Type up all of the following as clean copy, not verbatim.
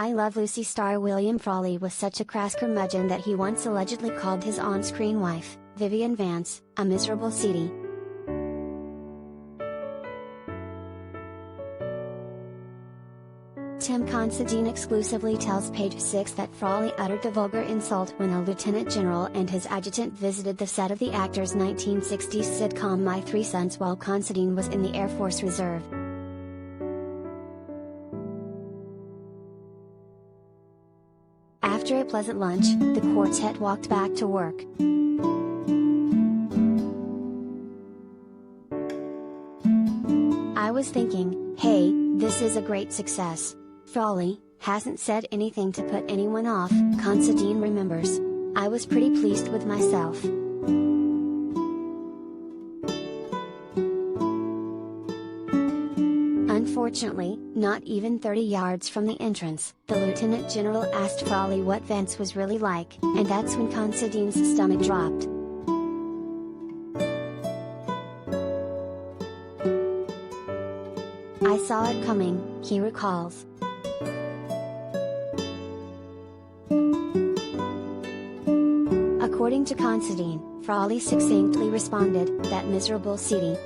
I Love Lucy star William Frawley was such a crass curmudgeon that he once allegedly called his on-screen wife, Vivian Vance, a miserable seedy. Tim Considine exclusively tells Page 6 that Frawley uttered the vulgar insult when a lieutenant general and his adjutant visited the set of the actor's 1960s sitcom My Three Sons while Considine was in the Air Force Reserve. After a pleasant lunch, the quartet walked back to work. I was thinking, hey, this is a great success. Frawley hasn't said anything to put anyone off, Considine remembers. I was pretty pleased with myself. Unfortunately, not even 30 yards from the entrance, the lieutenant general asked Frawley what Vance was really like, and that's when Considine's stomach dropped. I saw it coming, he recalls. According to Considine, Frawley succinctly responded, "That miserable seedy."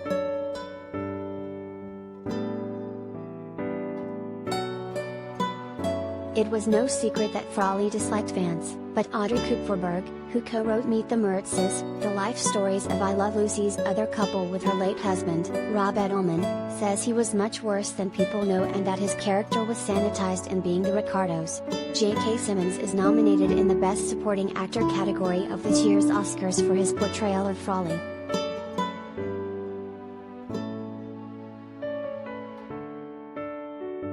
It was no secret that Frawley disliked Vance, but Audrey Kupferberg, who co-wrote Meet the Mertzes, the life stories of I Love Lucy's other couple with her late husband, Rob Edelman, says he was much worse than people know and that his character was sanitized in Being the Ricardos. J.K. Simmons is nominated in the Best Supporting Actor category of this year's Oscars for his portrayal of Frawley.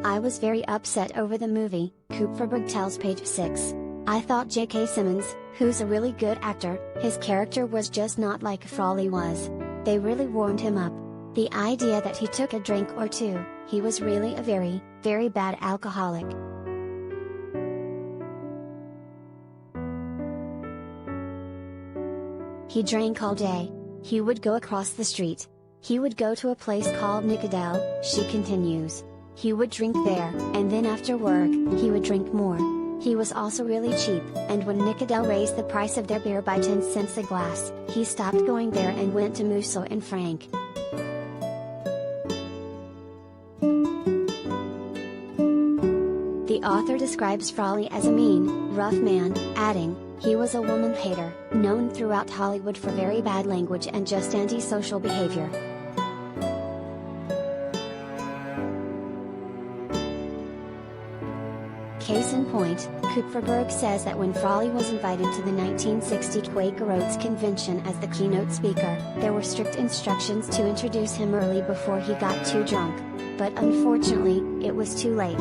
I was very upset over the movie, Kupferberg tells Page 6. I thought J.K. Simmons, who's a really good actor, his character was just not like Frawley was. They really warmed him up. The idea that he took a drink or two, he was really a very, very bad alcoholic. He drank all day. He would go across the street. He would go to a place called Nicodel, she continues. He would drink there, and then after work, he would drink more. He was also really cheap, and when Nicodel raised the price of their beer by 10 cents a glass, he stopped going there and went to Musso and Frank. The author describes Frawley as a mean, rough man, adding, he was a woman hater, known throughout Hollywood for very bad language and just antisocial behavior. Case in point, Kupferberg says that when Frawley was invited to the 1960 Quaker Oats convention as the keynote speaker, there were strict instructions to introduce him early before he got too drunk. But unfortunately, it was too late.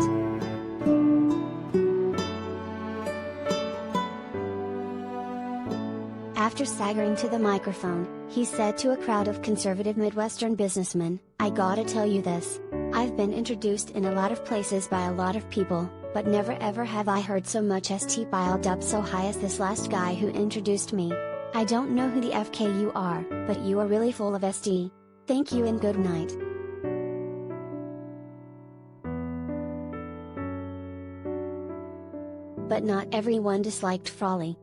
After staggering to the microphone, he said to a crowd of conservative Midwestern businessmen, "I gotta tell you this. I've been introduced in a lot of places by a lot of people, but never ever have I heard so much ST piled up so high as this last guy who introduced me. I don't know who the FK you are, but you are really full of ST. Thank you and good night." But not everyone disliked Frawley.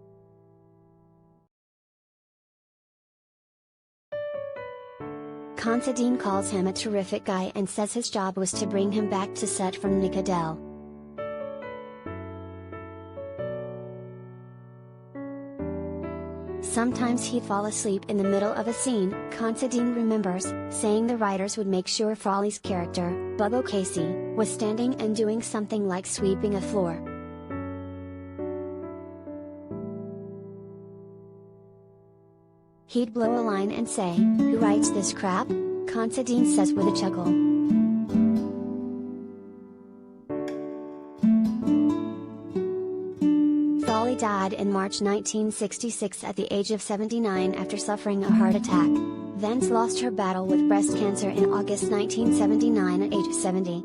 Considine calls him a terrific guy and says his job was to bring him back to set from Nicodel. Sometimes he'd fall asleep in the middle of a scene, Considine remembers, saying the writers would make sure Frawley's character, Bubbo Casey, was standing and doing something like sweeping a floor. He'd blow a line and say, "Who writes this crap?" Considine says with a chuckle. Frawley died in March 1966 at the age of 79 after suffering a heart attack. Vance lost her battle with breast cancer in August 1979 at age 70.